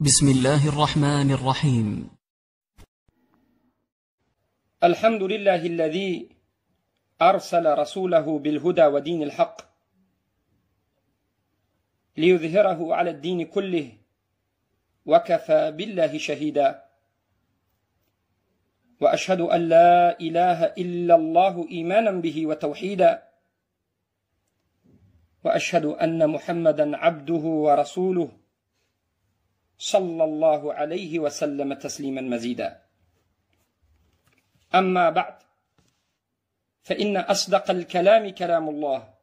بسم الله الرحمن الرحيم. الحمد لله الذي أرسل رسوله بالهدى ودين الحق ليظهره على الدين كله وكفى بالله شهيدا، وأشهد أن لا إله إلا الله إيمانا به وتوحيدا، وأشهد أن محمدا عبده ورسوله صلى الله عليه وسلم تسليما مزيدا. أما بعد، فإن أصدق الكلام كلام الله،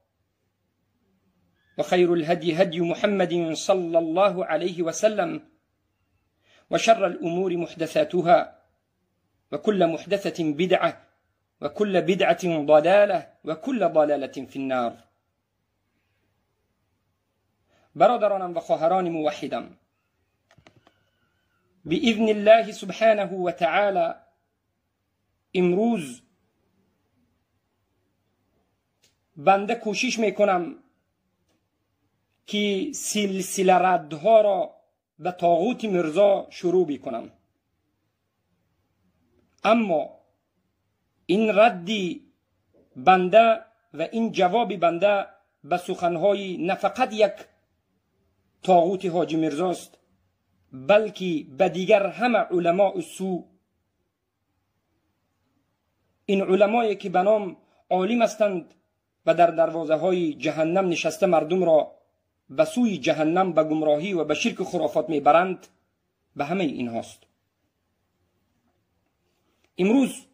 وخير الهدي هدي محمد صلى الله عليه وسلم، وشر الأمور محدثاتها، وكل محدثة بدعة، وكل بدعة ضلالة، وكل ضلالة في النار. برادرانم و خواهران موحدم، بإذن الله سبحانه و تعالی امروز بنده کوشش میکنم که سلسله ردها را به طاغوت مرزا شروع بکنم، اما این ردی بنده و این جواب بنده به سخنهای نه فقط یک طاغوت حاجی مرزاست، بلکه به دیگر همه علماء سو، این علمایی که به نام عالم هستند و در دروازه های جهنم نشسته مردم را به سوی جهنم به گمراهی و به شرک خرافات میبرند، به همه این هاست. امروز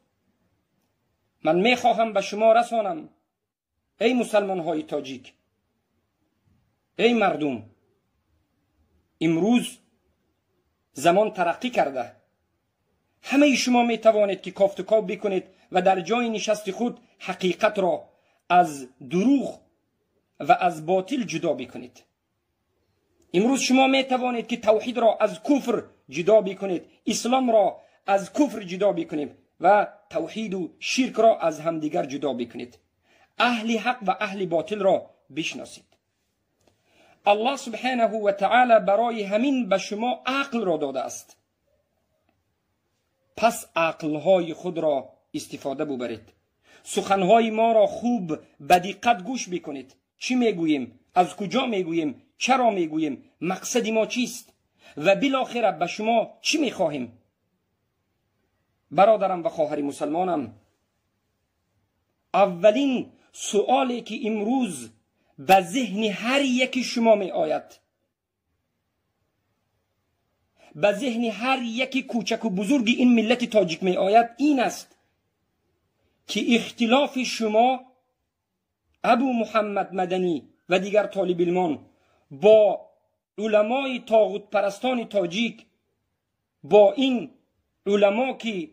من میخواهم به شما رسانم، ای مسلمان های تاجیک، ای مردم، امروز زمان ترقی کرده. همه شما می توانید که کافت و کاف بکنید و در جای نشست خود حقیقت را از دروغ و از باطل جدا بکنید. امروز شما می توانید که توحید را از کفر جدا بکنید، اسلام را از کفر جدا بکنید و توحید و شرک را از همدیگر جدا بکنید. اهل حق و اهل باطل را بشناسید. الله سبحانه و تعالی برای همین به شما عقل را داده است، پس عقلهای خود را استفاده ببرید. سخنهای ما را خوب به دقت گوش بکنید. چی میگوییم، از کجا میگوییم، چرا میگوییم، مقصد ما چیست و بالاخره به شما چی میخواهیم. برادرم و خواهر مسلمانم، اولین سؤالی که امروز به ذهن هر یک شما می آید، به ذهن هر یک کوچک و بزرگ این ملت تاجیک می آید، این است که اختلاف شما ابو محمد مدنی و دیگر طالب علمان با علمای طاغوت پرستان تاجیک، با این علما که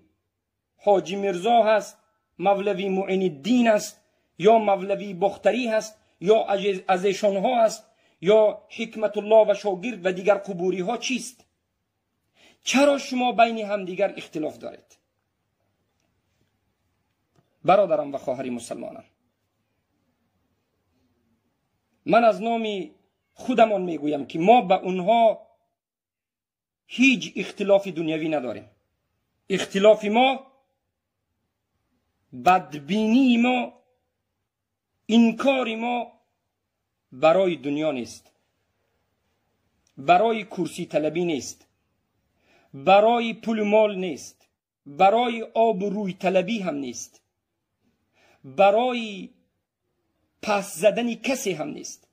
حاجی مرزا هست، مولوی معین الدین است، یا مولوی بختری هست، یا از ایشان ها است، یا حکمت الله و شاگرد و دیگر قبوری ها، چیست؟ چرا شما بین هم دیگر اختلاف دارید؟ برادرم و خواهر مسلمانم، من از نام خودمان میگویم که ما با اونها هیچ اختلاف دنیوی نداریم. اختلاف ما، بدبینی ما، انکار ما برای دنیا نیست، برای کرسی طلبی نیست، برای پول مال نیست، برای آب روی طلبی هم نیست، برای پس زدن کسی هم نیست.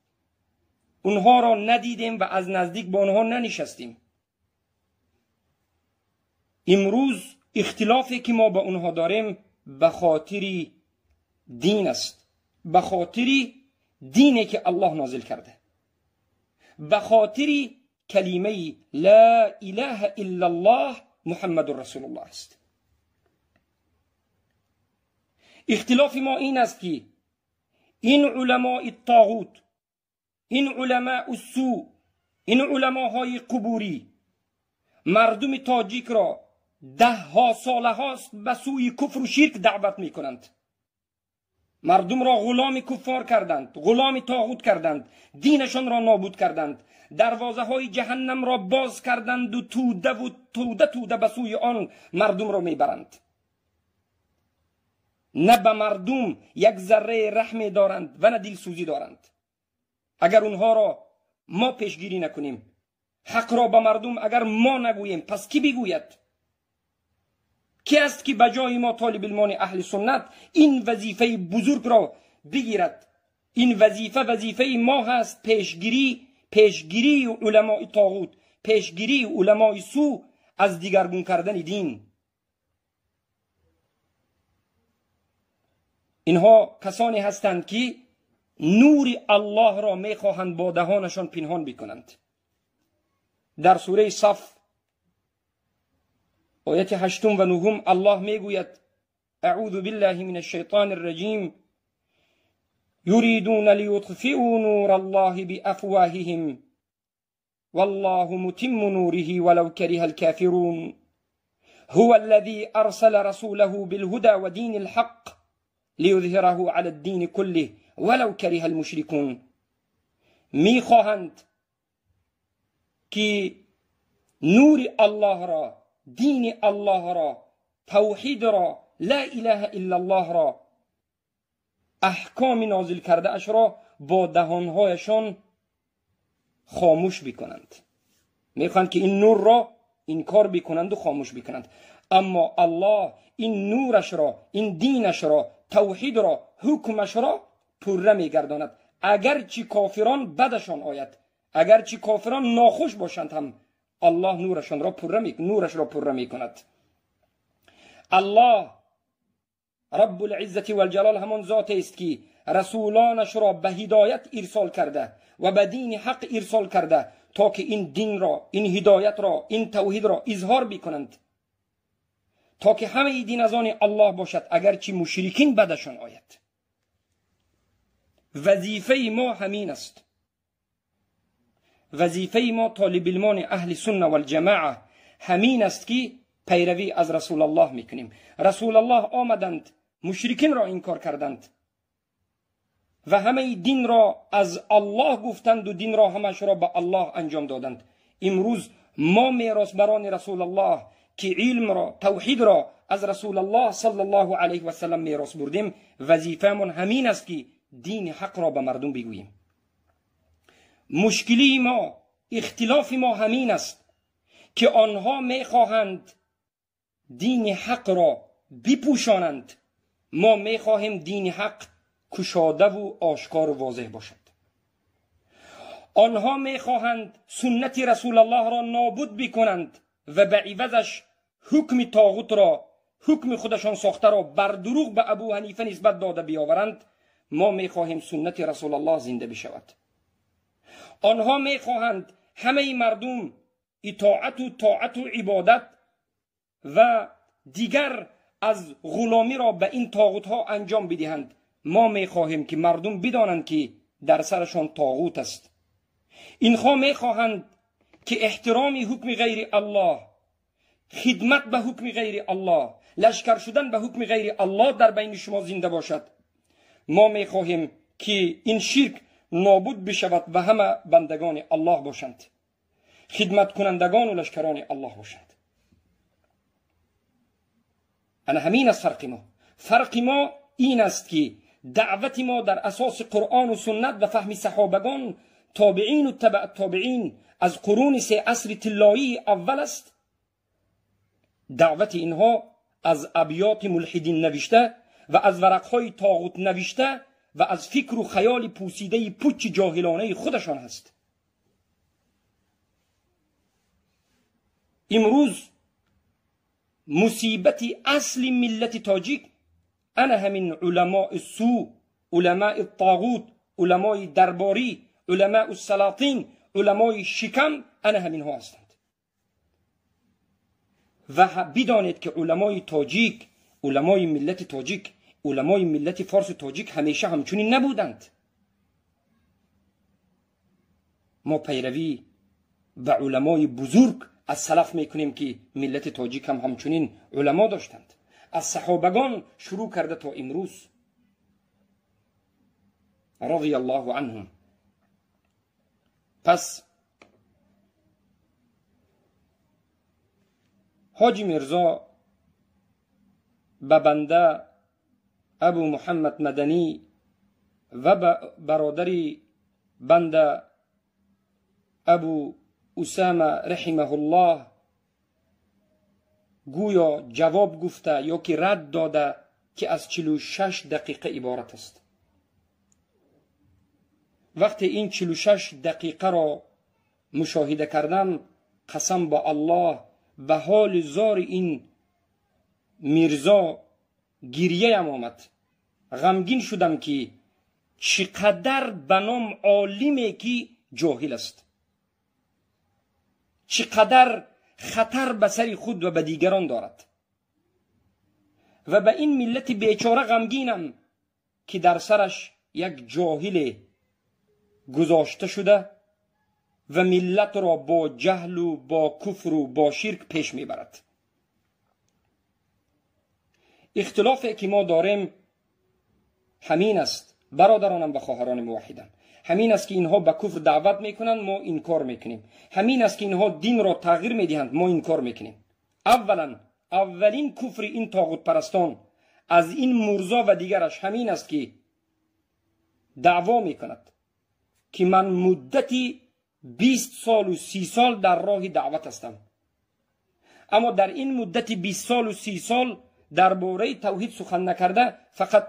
اونها را ندیدیم و از نزدیک با اونها ننشستیم. امروز اختلافی که ما با اونها داریم به خاطر دین است، به خاطر دینی که الله نازل کرده، به خاطر کلمه لا اله الا الله محمد رسول الله است. اختلاف ما این است که این علماء الطاغوت، این علماء السوء، این علماهای قبوری مردم تاجیک را 10 ساله هاست به سوی کفر و شرک دعوت می کنند. مردم را غلام کفار کردند، غلام طاغوت کردند، دینشان را نابود کردند، دروازه های جهنم را باز کردند و توده به سوی آن مردم را میبرند. نه به مردم یک ذره رحم دارند و نه دلسوزی دارند. اگر اونها را ما پیشگیری نکنیم، حق را به مردم اگر ما نگوییم، پس کی بگوید؟ کی است که بجای ما طالب علمان اهل سنت این وظیفه بزرگ را بگیرد؟ این وظیفه ما هست، پیشگیری علماء طاغوت، پیشگیری علماء سو از دیگرگون کردن دین. اینها کسانی هستند که نور الله را میخواهند با دهانشان پنهان بکنند. در سوره صف آیت 8 و 9 الله میگوید: اعوذ بالله من الشیطان الرجیم یریدون لیطفئوا نور الله بافواههم والله متم نوره ولو كره الكافرون هو الذي ارسل رسوله بالهدى ودين الحق لیظهره علی الدین كله ولو كره المشركون. میخواهند که نور الله را، دین الله را، توحید را، لا اله الا الله را، احکام نازل کرده اش را با دهانهایشان خاموش بکنند. میخواهند که این نور را انکار بکنند و خاموش بکنند. اما الله این نورش را، این دینش را، توحید را، حکمش را پره میگرداند. اگرچه کافران بدشان آید، اگرچه کافران ناخوش باشند، هم الله نورشان را نورش را پره میکند. الله رب العزت والجلال همان ذات است که رسولانش را به هدایت ارسال کرده و به دین حق ارسال کرده تا که این دین را، این هدایت را، این توحید را اظهار بکنند، تا که همه دین از آن الله باشد، اگرچه مشرکین بدشان آید. وظیفه ما همین است. وظیفه ما طالب علمان اهل سنت و الجماعه همین است که پیروی از رسول الله میکنیم. رسول الله آمدند، مشرکین را انکار کردند و همه دین را از الله گفتند و دین را همش را به الله انجام دادند. امروز ما میراث بران رسول الله که علم را، توحید را از رسول الله صلی الله علیه و سلم میراث بردیم، وظیفه‌مون همین است که دین حق را به مردم بگوییم. مشکلی ما، اختلاف ما همین است که آنها میخواهند دین حق را بپوشانند، ما میخواهیم دین حق کشاده و آشکار و واضح باشد. آنها میخواهند سنت رسول الله را نابود بکنند و به عوضش حکم طاغوت را، حکم خودشان ساخته را بر دروغ به ابو حنیفه نسبت داده بیاورند. ما میخواهیم سنت رسول الله زنده بشود. آنها میخواهند همه مردم طاعت و عبادت و دیگر از غلامی را به این طاغوت ها انجام بدهند. ما میخواهیم که مردم بدانند که در سرشان طاغوت است. اینها میخواهند که احترام حکم غیر الله، خدمت به حکم غیر الله، لشکر شدن به حکم غیر الله در بین شما زنده باشد. ما میخواهیم که این شرک نابود بشود و همه بندگان الله باشند، خدمت کنندگان و لشکران الله باشند. انا همین است فرق ما. فرق ما این است که دعوت ما در اساس قرآن و سنت و فهم صحابگان، تابعین و تبع تابعین از قرون 3 عصر طلایی اول است. دعوت اینها از ابیات ملحدین نوشته و از ورقهای طاغوت نوشته و از فکر و خیال پوسیده پوچ جاهلانه خودشان هست. امروز مصیبت اصل ملت تاجیک انا همین علماء سو، علماء طاغوت، علماء درباری، علماء السلاطین، علماء شکم، انا همین ها هستند. و بدانید که علماء تاجیک، علماء ملت تاجیک، علماء ملت فارس تاجیک همیشه همچنین نبودند. ما پیروی به علماء بزرگ از سلف میکنیم که ملت تاجیک هم همچنین علما داشتند، از صحابگان شروع کرده تا امروز. رضی الله عنهم. پس حاجی میرزا به بنده ابو محمد مدنی و برادری بنده ابو اسامه رحمه الله گویا جواب گفته یا که رد داده که از 46 دقیقه عبارت است. وقتی این 46 دقیقه را مشاهده کردم، قسم با الله به حال زار این میرزا گریه آمد. غمگین شدم که چقدر به نام عالمی که جاهل است، چقدر خطر به سر خود و به دیگران دارد. و به این ملت بیچاره غمگینم که در سرش یک جاهل گذاشته شده و ملت را با جهل و با کفر و با شرک پیش میبرد. اختلافی که ما داریم همین است برادرانم و خواهران موحدم، همین است که اینها به کفر دعوت میکنند، ما انکار میکنیم. همین است که اینها دین را تغییر میدهند، ما انکار میکنیم. اولین کفر این طاغوت پرستان از این مرزا و دیگرش همین است که دعوا میکند که من مدتی 20 سال و 30 سال در راه دعوت هستم، اما در این مدت 20 سال و 30 سال درباره توحید سخن نکرده، فقط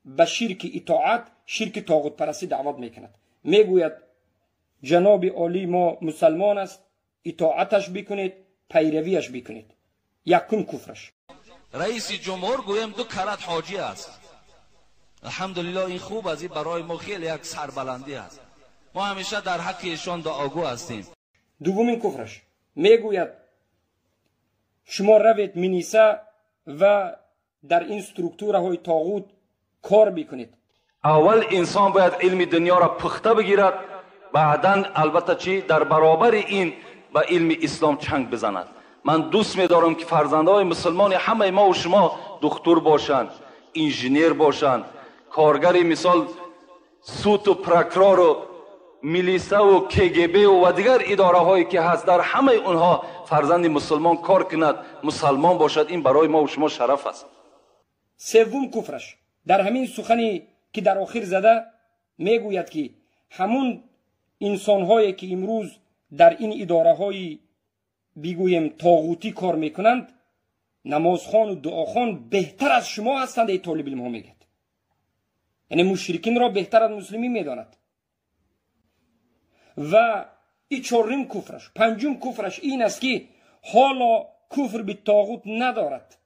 به شرک اطاعت، شرک طاغوت پرستی دعوت میکند. میگوید جناب عالی ما مسلمان است، اطاعتش بکنید، پیرویش بکنید. یکم کفرش. رئیس جمهور گویم 2 کرات حاجی است. الحمدلله این خوب از این برای ما خیلی یک سربلندی است. ما همیشه در حق ایشان دعاگو هستیم. دومین کفرش میگوید شما روید منیسه و در این سترکتورهای طاغوت کار بکنید. اول انسان باید علم دنیا را پخته بگیرد، بعداً البته چی در برابر این با علم اسلام چنگ بزند. من دوست می‌دارم که فرزندان مسلمان همه ما و شما دکتر باشند، انجینیر باشند، کارگر مثال سوت و پرکرار و میلیسه و KGB و دیگر اداره هایی که هست، در همه اونها فرزند مسلمان کار کند، مسلمان باشد. این برای ما و شما شرف است. سوم کفرش در همین سخنی که در آخر زده میگوید که همون انسان هایی که امروز در این اداره های بگویم طاغوتی کار میکنند، نمازخوان و دعاخوان بهتر از شما هستند. ای طالب علم ها میگه، یعنی مشرکین را بهتر از مسلمین میداند. و این چهارم کفرش. پنجم کفرش این است که حالا کفر به طاغوت ندارد،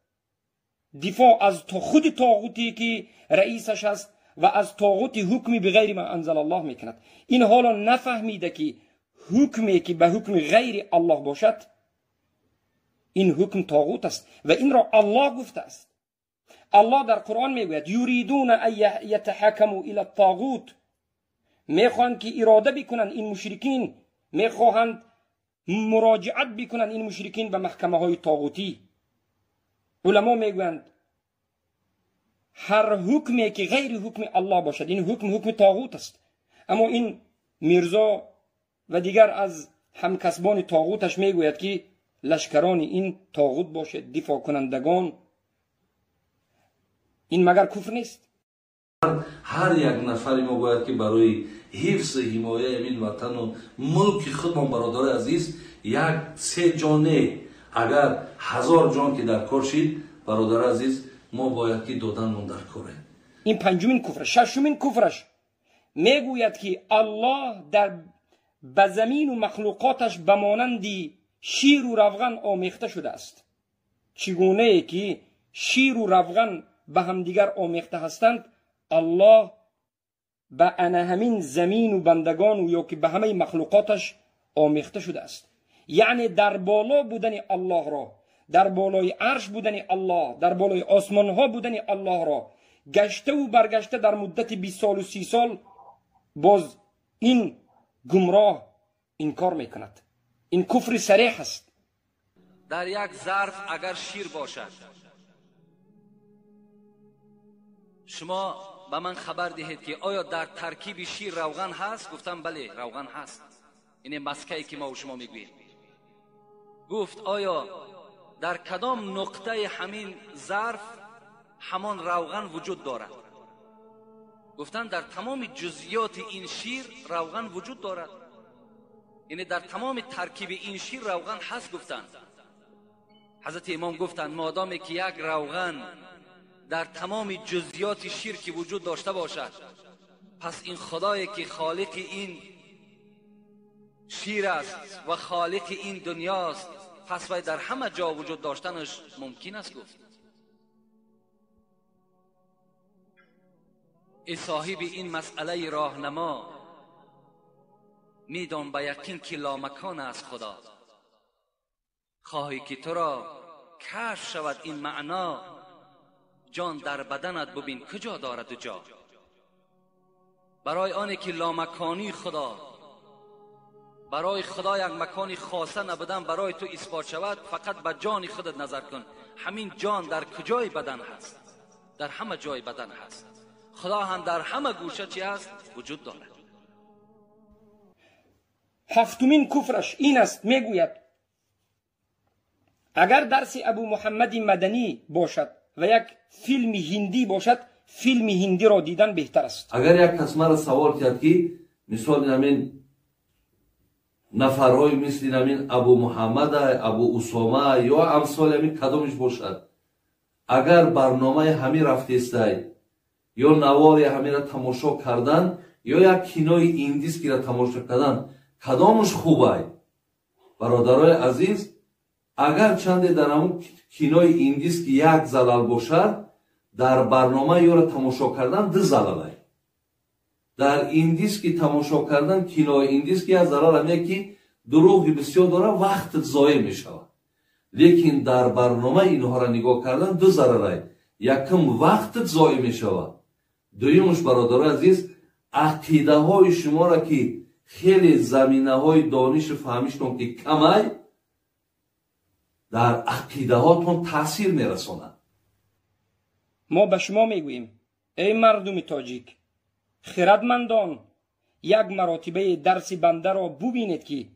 دفاع از خود طاغوتی که رئیسش است و از طاغوت حکمی بغیر ما انزل الله میکند. این حالا نفهمیده که حکمی که به حکم غیر الله باشد، این حکم طاغوت است و این را الله گفته است. الله در قرآن میگوید یریدون ان یتحکموا الی الطاغوت، میخواهند که اراده بکنند این مشرکین، میخواهند مراجعت بکنند این مشرکین به محکمه های طاغوتی. علما میگویند هر حکمی که غیر حکم الله باشد، این حکم طاغوت است. اما این میرزا و دیگر از همکسبان طاغوتش میگوید که لشکران این طاغوت باشد، دفاع کنندگان. این مگر کفر نیست؟ هر یک نفری ما باید که برای حفظ حمایه این وطن و ملک خودمان برادر عزیز 3 جانه، اگر 1000 جان که در کار شید برادر عزیز، ما باید که دادنمون در کاره. این پنجمین کفرش. ششمین کفرش میگوید که الله در به زمین و مخلوقاتش به مانندی شیر و روغن آمیخته شده است. چگونه که شیر و روغن به همدیگر آمیخته هستند، الله به همین زمین و بندگان و یا که به همه مخلوقاتش آمیخته شده است. یعنی در بالا بودن الله را، در بالای عرش بودن الله، در بالای آسمان ها بودن الله را گشته و برگشته در مدت 20 سال و 30 سال باز این گمراه انکار میکند. این کفر صریح است. در یک ظرف اگر شیر باشد، شما به من خبر دهید که آیا در ترکیب شیر روغن هست؟ گفتم بله روغن هست. این مسکه‌ای که ما و شما میگوییم. گفت آیا در کدام نقطه همین ظرف همان روغن وجود دارد؟ گفتن در تمام جزئیات این شیر روغن وجود دارد، یعنی در تمام ترکیب این شیر روغن هست. گفتند حضرت امام گفتند مادامی که یک روغن در تمام جزئیات شیر که وجود داشته باشد، پس این خدایی که خالق این شیر است و خالق این دنیاست، پس وی در همه جا وجود داشتنش ممکن است. گفت ای صاحب این مسئله راهنما، میدان به یقین که لامکان است خدا. خواهی که تو را کشف شود این معنا، جان در بدنت ببین کجا دارد جا. برای آنی که لامکانی خدا، برای خدا یک مکانی خاصه نبودن برای تو اثبات شود، فقط به جان خودت نظر کن. همین جان در کجای بدن هست؟ در همه جای بدن هست. خدا هم در همه گوشه چی هست؟ وجود دارد. هفتمین کفرش این است، میگوید اگر درس ابو محمد مدنی باشد و یک فیلم هندی باشد، فیلم هندی را دیدن بهتر است. اگر یک کس مرا سوال کرد که مثال همین نفرهای مثل همین ابو محمد، ابو اسامه یا امثال همین کدامش باشد، اگر برنامه همین رفته است یا نوار همین را تماشا کردن یا یک کینوی ایندیسکی را تماشا کردن، کدامش خوبه؟ برادرای عزیز، اگر چنده در همون کینوی ایندیسکی یک زلال باشد، در برنامه یا را تماشا کردن دو زلاله. در ایندیسکی تماشا کردن، کینوی ایندیسکی یک زلال همیه که دروغی بسیار داره، وقت ضایع می شود. لیکن در برنامه اینها را نگاه کردن دو ضرره، یکم وقت ضایع می شود، دویمش برادر عزیز عقیده های شما را که خیلی زمینه های دانش فهمیشتون که کمه، در عقیده هاتون تاثیر می رسانه. ما به شما میگوییم ای مردم تاجیک، خردمندان، یک مراتبه درس بنده را ببینید که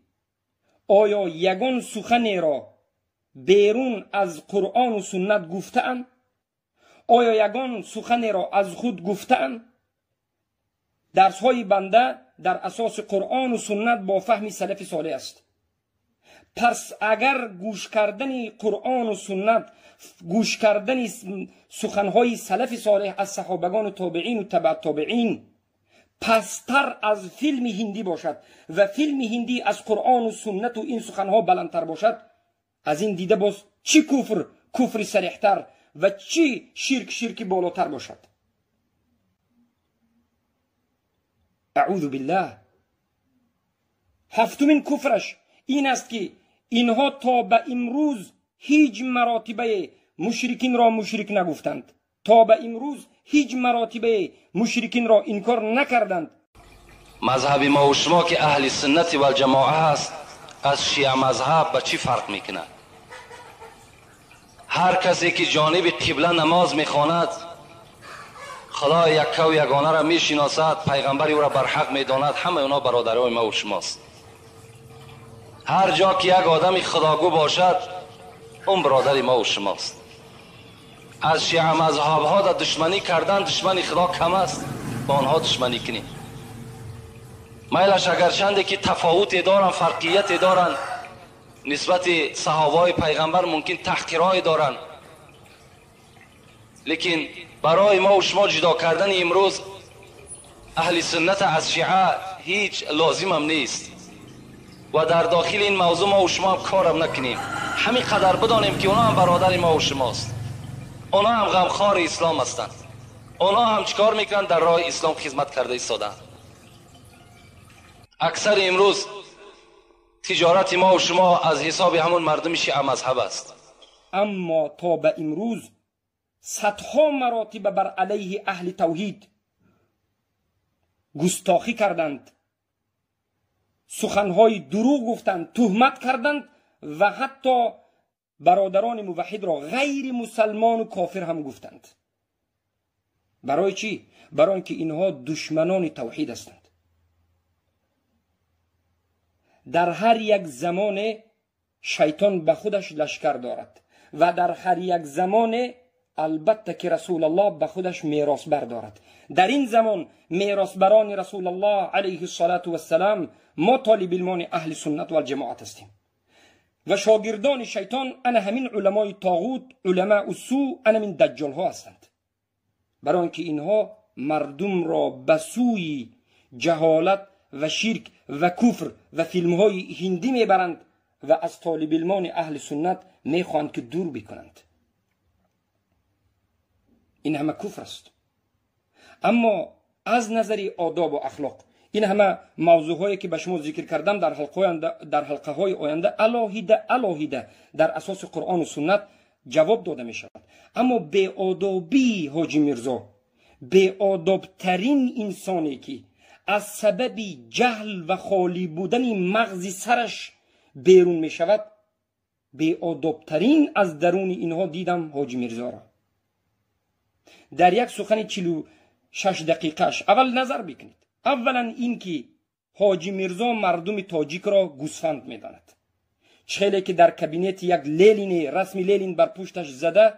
آیا یگان سخنی را بیرون از قرآن و سنت گفته‌اند؟ آیا یگان سخنی را از خود گفته‌اند؟ درس های بنده در اساس قرآن و سنت با فهم سلف صالح است. پس اگر گوش کردن قرآن و سنت، گوش کردن سخنهای سلف صالح از صحابگان و تابعین و تبع تابعین پستر از فیلم هندی باشد و فیلم هندی از قرآن و سنت و این سخنها بلندتر باشد، از این دیده باز چی کفر صریحتر و چی شرک بالاتر باشد؟ اعوذ بالله. هفتمین کفرش این است که اینها تا به امروز هیچ مراتبه مشرکین را مشرک نگفتند، تا به امروز هیچ مراتبه مشرکین را انکار نکردند. مذهب ما و شما که اهل سنت و الجماعه هست، از شیعه مذهب به چی فرق میکنه؟ هر کسی که جانب قبله نماز میخواند، خدا یک و یگانه را میشناسد، پیغمبری او را بر حق میداند، همه اونا برادرای ما و شماست. هر جا که یک آدم خداگو باشد، اون برادر ما و شماست. از شیعه مذهب ها در دشمنی کردن، دشمنی خدا کم است، با آنها دشمنی کنیم. میلش اگر چنده که تفاوت دارن، فرقیت دارن، نسبت صحابه پیغمبر ممکن تحقیرای دارن، لیکن برای ما و شما جدا کردن امروز اهل سنت از شیعه هیچ لازم هم نیست و در داخل این موضوع ما و شما هم کارم نکنیم. همین قدر بدانیم که اونا هم برادر ما و شماست، اونا هم غمخوار اسلام هستند، اونا هم چیکار میکنن؟ در راه اسلام خدمت کرده ایستادن. اکثر امروز تجارت ما و شما از حساب همون مردم شیعه مذهب است. اما تا به امروز صدها مراتب بر علیه اهل توحید گستاخی کردند، سخنهای دروغ گفتند، تهمت کردند و حتی برادران موحد را غیر مسلمان و کافر هم گفتند. برای چی؟ برای اینکه اینها دشمنان توحید هستند. در هر یک زمان شیطان به خودش لشکر دارد و در هر یک زمان البته که رسول الله به خودش میراث بر دارد. در این زمان میراثبران رسول الله علیه السلام ما طالب علمان اهل سنت و الجماعت هستیم و شاگردان شیطان انا همین علمای طاغوت، علماء السوء، انا من دجال ها هستند. برای اینکه اینها مردم را به سوی جهالت و شرک و کفر و فیلم های هندی میبرند و از طالب علمان اهل سنت میخواهند که دور بکنند. این همه کفر است. اما از نظر آداب و اخلاق این همه موضوعهایی که به شما ذکر کردم در حلقه های آینده علاهیده در اساس قرآن و سنت جواب داده می شود. اما به آدابی حاجی میرزا، به آداب ترین انسانی که از سبب جهل و خالی بودن مغز سرش بیرون می شود، به آداب ترین از درون اینها دیدم حاجی میرزا را. در یک سخن 46 دقیقهش اول نظر بکنید. اولا این که حاجی میرزا مردم تاجیک را گوسفند میداند. چهله که در کابینت یک لیلین رسمی لیلین بر پشتش زده،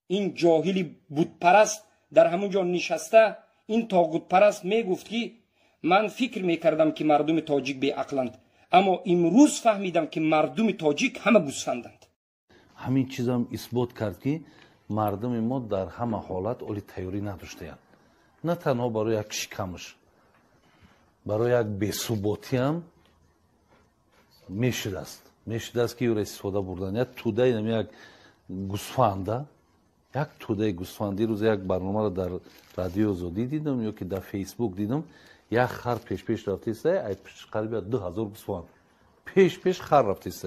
این جاهلی بود پرست در همونجا نشسته، این طاغوت پرست میگفت که من فکر میکردم که مردم تاجیک بی عقلند، اما امروز فهمیدم که مردم تاجیک همه گوسفندند. همین چیزم اثبات کرد که مردم ما در همه حالت اولی تیاری نداشتند. نه تنها برای یک شکمش، برای یک بی‌ثباتی هم میشد است که او را استفاده بردن. یک توده یک گوسفنده، یک توده گوسفندی روز یک برنامه را در رادیو آزادی دیدم یا که در فیسبوک دیدم، یک خر پیش رفته است، ای قریب 2000 گوسفند پیش خر رفته است.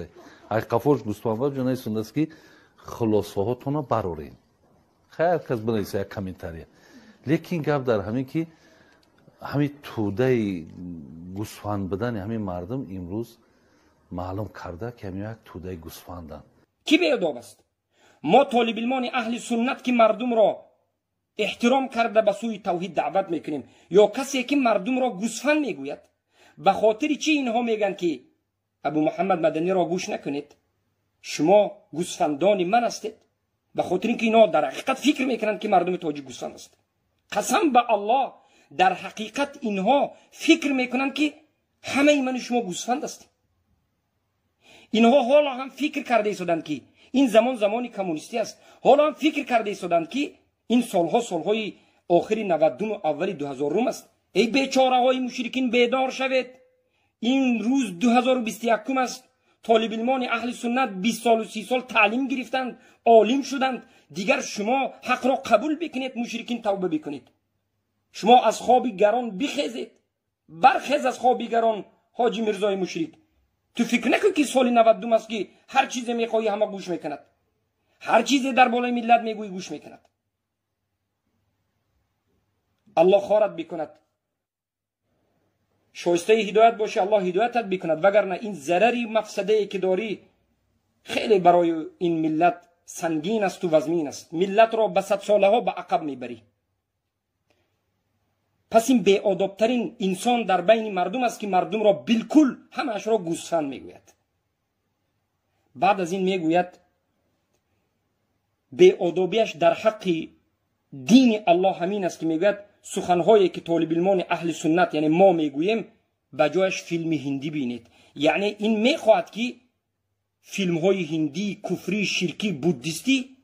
ای قفاش گوسفند جنای سنده است که خلاصه هاتون برارین. خیر کس بنویسه یک کامنتاری. لیکن گپ در همین که همین توده گوسفند بدن همین مردم امروز معلوم کرده که همین یک توده گوسفندن. کی به اداب است؟ ما طالب علمان اهل سنت که مردم را احترام کرده به سوی توحید دعوت میکنیم، یا کسی که مردم را گوسفند میگوید؟ به خاطر چی اینها میگن که ابو محمد مدنی را گوش نکنید، شما گوسفندان من هستید؟ به خاطر اینکه اینا در حقیقت فکر میکنند که مردم تاجیک گوسفند است. قسم به الله در حقیقت اینها فکر میکنند که همه من شما گوسفند است. اینها حالا هم فکر کرده ایستادند که این زمانی کمونیستی است. حالا هم فکر کرده ایستادند که این سالهای آخری 92 و اولی 2000 است. ای بیچاره های مشرکین بیدار شوید. این روز 2021 است. طالب علمان اهل سنت 20 سال و 30 سال تعلیم گرفتند، عالم شدند. دیگر شما حق را قبول بکنید، مشرکین توبه بکنید. شما از خواب گران بخیزید، برخیز از خواب گران. حاجی میرزای مشرک، تو فکر نکن که سال 92 است که هر چیز میخوایی همه گوش میکند، هر چیز در بالای ملت میگویی گوش میکند. الله خارت بکند، شایسته هدایت باشه، الله هدایتت بکند، وگرنه این ضرری مفسده که داری خیلی برای این ملت سنگین است و وزمین است. ملت را به 100 ساله ها به عقب میبری. پس این بی آدابترین انسان در بین مردم است که مردم را بالکل همش را گوسفند میگوید. بعد از این میگوید بی آدابیش در حق دین الله همین است که میگوید سخنهایی که طالب علمان اهل سنت یعنی ما میگوییم بجایش فیلم هندی بینید. یعنی این میخواهد که فیلم های هندی کفری شرکی بودیستی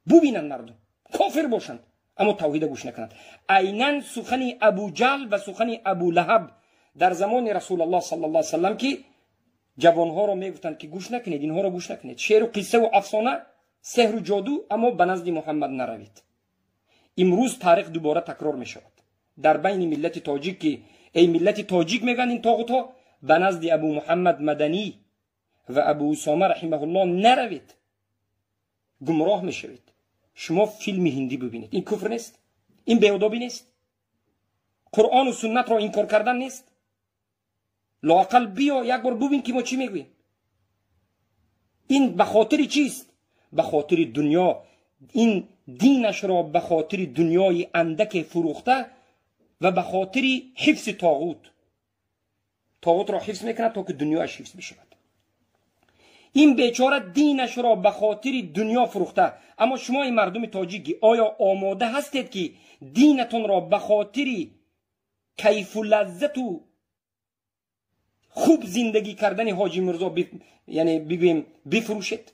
ببینند، مردم کافر باشند اما توحید گوش نکنند. عیناً سخن ابو جهل و سخن ابو لهب در زمان رسول الله صلی الله علیه وسلم که جوانها را میگفتند که گوش نکنید، اینها را گوش نکنید، شعر و قصه و افسانه، سحر و جادو، اما به نزد محمد نروید. امروز تاریخ دوباره تکرار می شود در بین ملت تاجیک که ای ملت تاجیک میگن این طاغوت ها، به نزد ابو محمد مدنی و ابو اسامه رحمه الله نروید، گمراه میشوید. شما فیلم هندی ببینید، این کفر نیست؟ این بی‌ادبی نیست؟ قرآن و سنت را انکار کردن نیست؟ لااقل بیا یک بار ببین که ما چی میگوییم. این به خاطر چیست؟ به خاطر دنیا. این دینش را به خاطر دنیای اندک فروخته و به خاطر حفظ طاغوت را حفظ میکنه تا که دنیاش حفظ بشود. این بیچاره دینش را به خاطر دنیا فروخته. اما شما این مردم تاجیکی آیا آماده هستید که دینتون را به خاطر کیف و لذت و خوب زندگی کردن حاجی مرزا یعنی بگویم بفروشید؟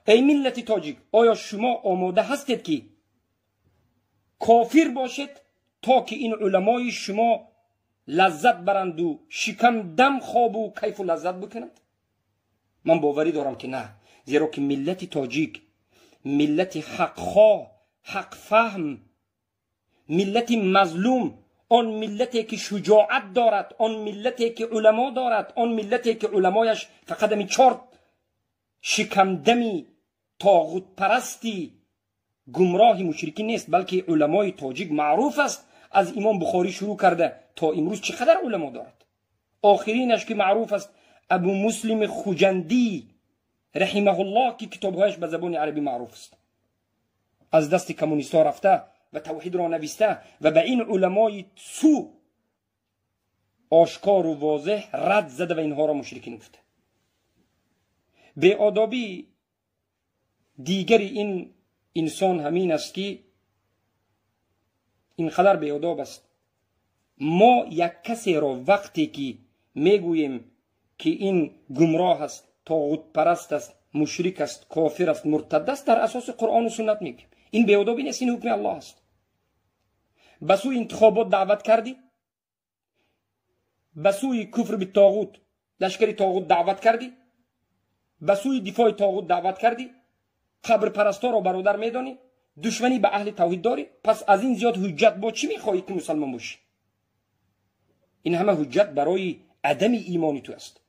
ای ملت تاجیک، آیا شما آماده هستید که کافر باشید تا که این علمای شما لذت برند و شکم دم خواب و کیف و لذت بکنند؟ من باوری دارم که نه، زیرا که ملت تاجیک ملت حق خواه، حق فهم، ملت مظلوم، آن ملتی که شجاعت دارد، آن ملتی که علما دارد، آن ملتی که علمایش فقط می 4 شکمدمی طاغوت پرستی گمراهی مشرکی نیست، بلکه علمای تاجیک معروف است. از امام بخاری شروع کرده تا امروز چقدر علما دارد. آخرینش که معروف است ابو مسلم خوجندی رحمه الله که کتابهایش به زبان عربی معروف است، از دست کمونیستا رفته و توحید را نوشته و به این علمای سو آشکار و واضح رد زده و اینها را مشرکین گفته. به آدابی دیگر این انسان همین است که اینقدر به آداب است. ما یک کسی را وقتی که میگوییم که این گمراه است، طاغوت پرست است، مشرک است، کافر است، مرتد است، در اساس قرآن و سنت میگیم. این به آدابی نیست، این حکم الله است. به سوی انتخابات دعوت کردی، به سوی کفر به طاغوت، لشکری طاغوت دعوت کردی، به سوی دفاع طاغوت دعوت کردی، قبر پرستا را برادر میدانی، دشمنی به اهل توحید داری، پس از این زیاد حجت با چی میخواهی که مسلمان باشی؟ این همه حجت برای عدم ایمانی تو است.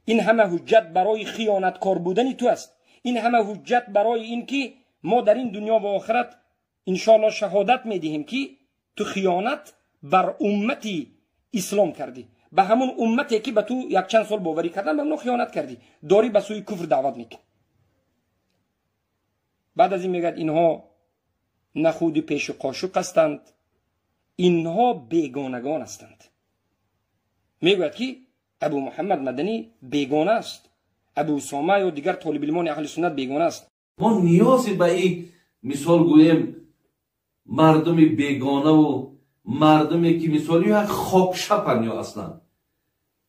این همه حجت برای خیانتکار بودن تو است. این همه حجت برای این که ما در این دنیا و آخرت انشاءالله شهادت میدهیم که تو خیانت بر امتی اسلام کردی، به همون امتی که به تو یک چند سال باوری کردن به اونو خیانت کردی، داری به سوی کفر دعوت میکنی. بعد از این میگه اینها نخود پیش قاشق هستند، اینها بیگانگان هستند. میگوید که ابو محمد مدنی بیگانه است، ابو اسامه و دیگر طالب علمان اهل سنت بیگانه است. ما نیازی به این مثال گویم مردم بیگانه و مردمی که مثالی یک خاکشپن یا اصلا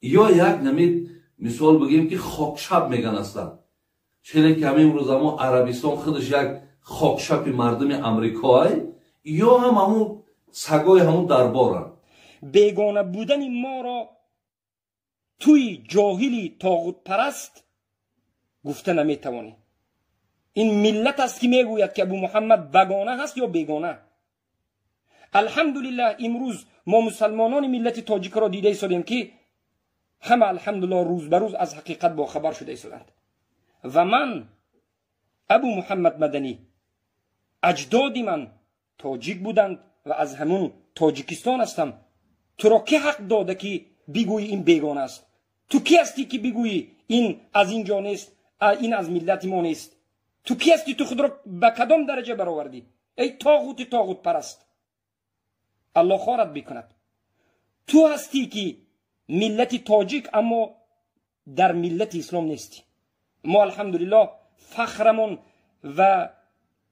یا یک نمید مثال بگیم که خاکشپ میگن اصلا، چنین که همین امروز ما عربستان خودش یک خاکشپ مردم امریکایی یا همون سگای همون دربارن. بیگانه بودن ما را توی جاهلی طاغوت پرست گفته نمیتوانی. این ملت است که میگوید که ابو محمد بگانه هست یا بیگانه. الحمدلله امروز ما مسلمانان ملت تاجیک را دیده ایستادیم که همه الحمدلله روز به روز از حقیقت با خبر شده ایستادند. و من ابو محمد مدنی اجدادی من تاجیک بودند و از همون تاجیکستان هستم. تو را که حق داده که بگویی این بیگانه است؟ تو کی هستی که بگویی این از اینجا نیست، این از ملت ما نیست؟ تو کی هستی؟ تو خود را به کدام درجه برآوردی؟ ای طاغوت پرست، الله خارت بکند. تو هستی که ملت تاجیک اما در ملت اسلام نیستی. ما الحمدلله فخرمون و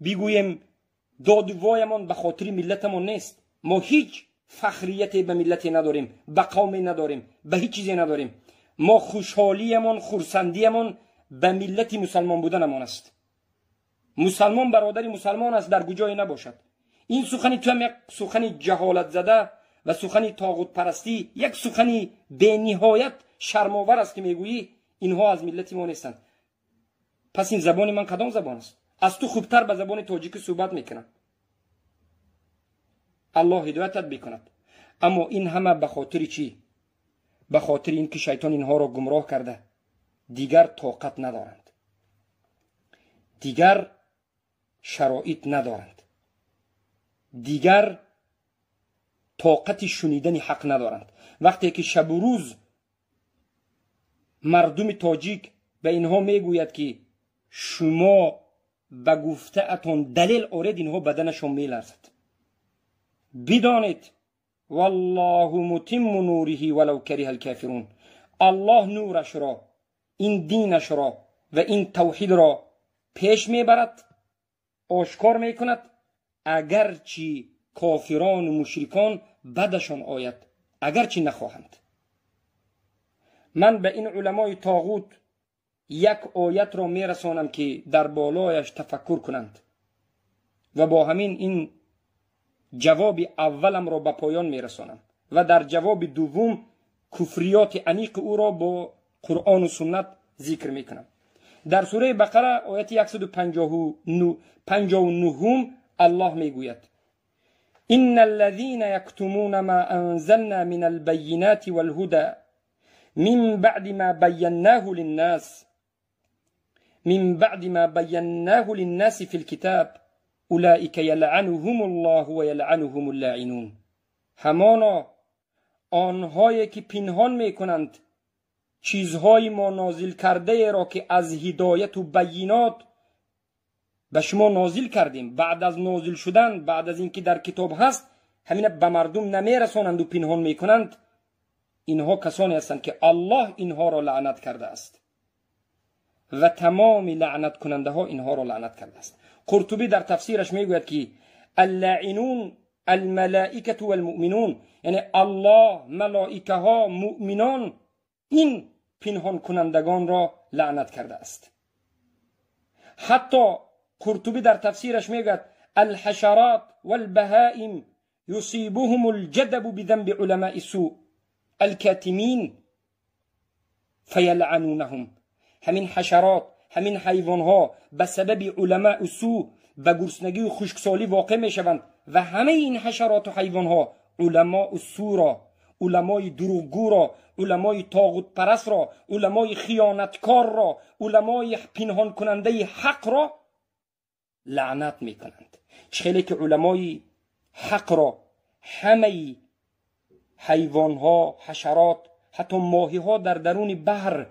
بگویم دادوایمون به خاطر ملتمون نیست. ما هیچ فخریتی به ملتی نداریم، به قومی نداریم، به هیچ چیزی نداریم. ما خوشحالیمون، خرسندیمون به ملت مسلمان بودنمون است. مسلمان برادری مسلمان است در کجای نباشد. این سخنی تو هم یک سخنی جهالت زده و سخنی طاغوت پرستی، یک سخنی به نهایت شرم‌آور است که میگویی اینها از ملت ما نیستند. پس این زبان من کدام زبان است؟ از تو خوبتر به زبان تاجیک صحبت میکنم. الله هدایتت بکند. اما این همه به خاطر چی؟ به خاطر این که شیطان اینها را گمراه کرده. دیگر طاقت ندارند، دیگر شرایط ندارند، دیگر طاقت شنیدن حق ندارند. وقتی که شب و روز مردم تاجیک به اینها میگوید که شما به گفته اتون دلیل آورد اینها بدنشون میلرزد. بدانید والله متم نوره ولو کره الکافرون، الله نورش را، این دینش را و این توحید را پیش میبرد، آشکار میکند، اگرچه کافران و مشرکان بدشان آید، اگرچه نخواهند. من به این علمای طاغوت یک آیت را میرسانم که در بالایش تفکر کنند و با همین این جواب اولم را به پایان میرسانم و در جواب دوم کفریات انیق او را با قرآن و سنت ذکر میکنم. در سوره بقره آیت 159 الله میگوید ان الذين يكتمون ما انزلنا من البينات والهدى من بعد ما بيناه للناس في الكتاب اولئك يلعنهم الله ويلعنهم اللاعنون. همانا آنهایی که پنهان میکنند چیزهای ما نازل کرده را که از هدایت و بینات به شما نازل کردیم، بعد از نازل شدن، بعد از اینکه در کتاب هست، همین به مردم نمیرسانند و پنهان میکنند، اینها کسانی هستند که الله اینها را لعنت کرده است و تمام لعنت کننده ها اینها را لعنت کرده است. قرطبی در تفسیرش میگوید که اللاعنون الملائکه والمؤمنون، یعنی الله، ملائکه ها، مؤمنان این پنهان کنندگان را لعنت کرده است. حتی قرطبی در تفسیرش میگوید الحشرات والبهائم يصيبهم الجدب بذنب علماء السوء الكاتمين فيلعنونهم. همین حشرات، همین حیوانها به سبب علماء سوء به گرسنگی و خشکسالی واقع میشوند و همه این حشرات و حیوانها علماء سوء را، علمای دروغگو را، علمای طاغوت پرست را، علمای خیانتکار را، علمای پنهان کننده حق را لعنت میکنند. چخیلی که علمای حق را همه حیوانها، حشرات، حتی ماهی ها در درون بحر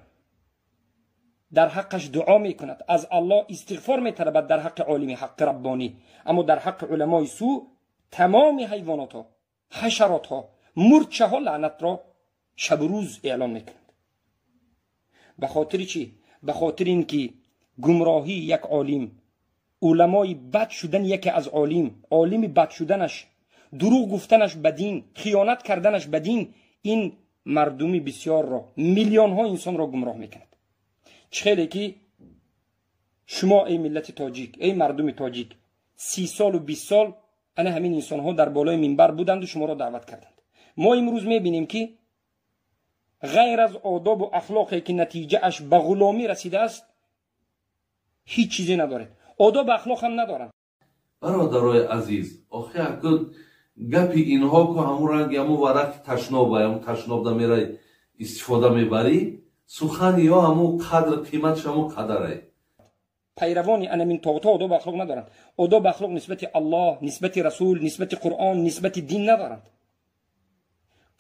در حقش دعا میکند، از الله استغفار میطلبد در حق عالم حق ربانی، اما در حق علمای سو تمام حیوانات ها، حشرات ها، مورچه ها لعنت را شب و روز اعلام میکنند. به خاطر چی؟ به خاطر اینکه گمراهی یک عالم، علمای بد شدن یکی از عالم بد شدنش، دروغ گفتنش به دین، خیانت کردنش به دین، این مردمی بسیار را، میلیون ها انسان را گمراه میکند. چخیلی که شما ای ملت تاجیک، ای مردم تاجیک، 30 سال و 20 سال انا همین انسان ها در بالای منبر بودند و شما را دعوت کردند. ما امروز میبینیم که غیر از آداب و اخلاقی که نتیجه اش به غلامی رسیده است هیچ چیزی نداره. آداب و اخلاق هم ندارن. برادرای عزیز، آخه اگر گپی اینها که همون رنگ همون ورق تشناب همون تشناب دا میره استفاده میبری، سخن یا همون قدر قیمتش همون قدره. پیروانی انمین طاغوت‌ها آداب و اخلاق ندارند. آداب و اخلاق نسبت الله، نسبت رسول، نسبت قرآن، نسبت دین ندارند.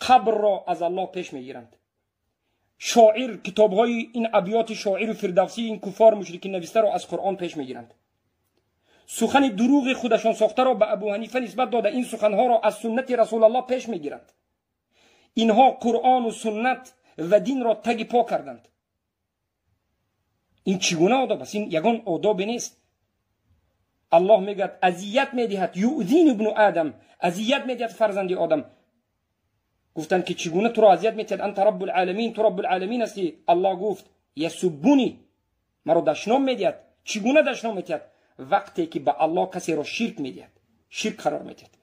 قبر را از الله پیش میگیرند. شاعر کتاب‌های این ابیات شاعر و فردوسی این کفار مشرکین نوشته را از قرآن پیش میگیرند. سخن دروغ خودشان ساخته را به ابو حنیفه نسبت داده این سخنها را از سنت رسول الله پیش میگیرند. اینها قرآن و سنت و دین را تگ پا کردند. این چگونه آداب است؟ این یگان آداب نیست. الله میگه اذیت میدهد یؤذین ابن آدم، اذیت میدهد فرزند آدم. گفتن که چگونه تو را اذیت میدهد؟ انت رب العالمین، تو رب العالمین هستی. الله گفت یسبونی، مرا دشنام میدهد. چگونه دشنام میدهد؟ وقتی که به الله کسی را شرک میدهد، شرک قرار میدهد.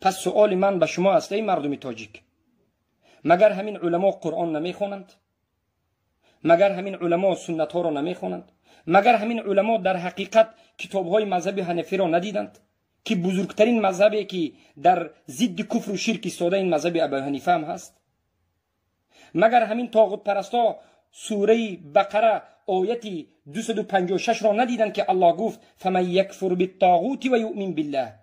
پس سؤال من به شما است ای مردم تاجیک، مگر همین علما قرآن نمیخوانند؟ مگر همین علما سنت ها را نمیخوانند؟ مگر همین علما در حقیقت کتاب های مذهب حنفی را ندیدند که بزرگترین مذهبی که در ضد کفر و شرک ایستاده این مذهب ابو حنیفه هم هست؟ مگر همین طاغوت پرستا سوره بقره آیت 256 را ندیدند که الله گفت فمن یکفر بالطاغوت و یؤمن بالله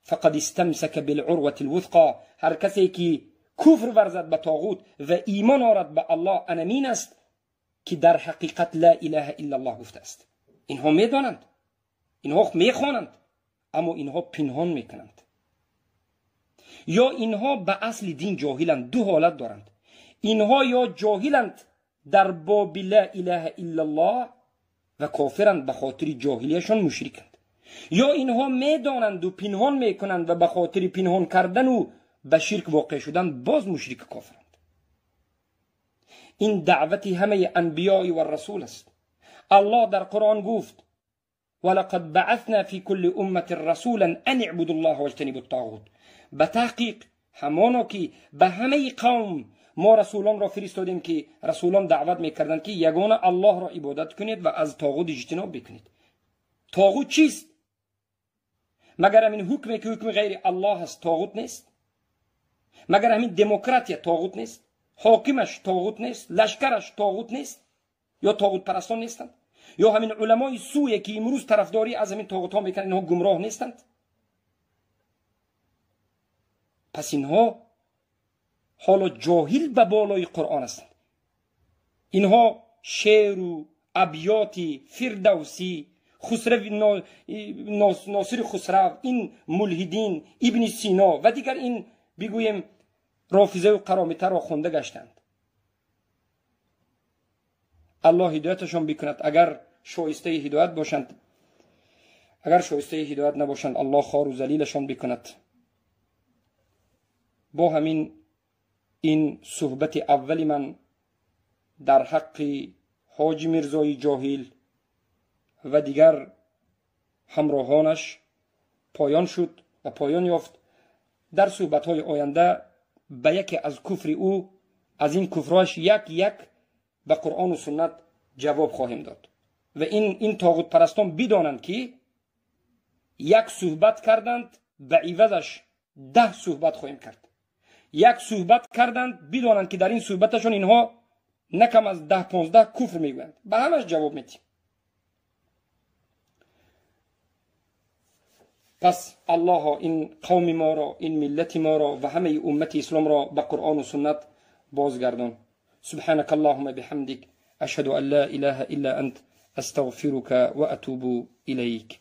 فقد استمسک بالعروة الوثقى، هر کسی که کفر ورزد به طاغوت و ایمان آورد به الله، انمین است که در حقیقت لا اله الا الله گفته است. اینها میدانند، اینها میخوانند، اما اینها پنهان میکنند. یا اینها به اصل دین جاهلند. دو حالت دارند. اینها یا جاهلند در باب لا اله الا الله و کافرند، به خاطر جاهلیشان مشرکند. یا اینها میدانند و پنهان میکنند و به خاطر پنهان کردن و به شرک واقع شدن باز مشرک کافرند. این دعوت همه انبیاء و رسول است. الله در قرآن گفت ولقد بعثنا فی کل امة رسولا ان اعبدوا الله واجتنبوا الطاغوت. به تحقیق همانا که به همه قوم ما رسولان را فرستادیم که رسولان دعوت میکردند که یگانه الله را عبادت کنید و از طاغوت اجتناب بکنید. طاغوت چیست؟ مگر همین حکمی که حکم غیر الله است طاغوت نیست؟ مگر همین دموکراسی طاغوت نیست؟ حاکمش طاغوت نیست؟ لشکرش طاغوت نیست؟ یا طاغوت پرستان نیستند؟ یا همین علمای سوی که امروز طرفداری از همین طاغوت ها میکنند اینها گمراه نیستند؟ پس اینها حالا جاهل به بالای قرآن هستند. اینها شعر و ابیاتی فردوسی، خسرو ناصر خسرو، این ملحدین، ابن سینا و دیگر این بگویم رافضه و قرامطه را خونده گشتند. الله هدایتشان بکند. اگر شایسته هدایت باشند، اگر شایسته هدایت نباشند الله خوار و ذلیلشان بکند. با همین این صحبت اول من در حق حاجی میرزای جاهل و دیگر همراهانش پایان شد و پایان یافت. در صحبت‌های آینده به یکی از کفر او، از این کفرهاش یک به قرآن و سنت جواب خواهیم داد و این طاغوت پرستان بدانند که یک صحبت کردند به عوضش 10 صحبت خواهیم کرد. یک صحبت کردند بدانند که در این صحبتشون اینها نکم از 10-15 کفر میگویند. به همش جواب میدیم. پس الله این قوم ما را، این ملت ما را و همه امت اسلام را به قرآن و سنت بازگردان. سبحانك اللهم بحمدك اشهد ان لا اله الا انت استغفرك واتوب اليك.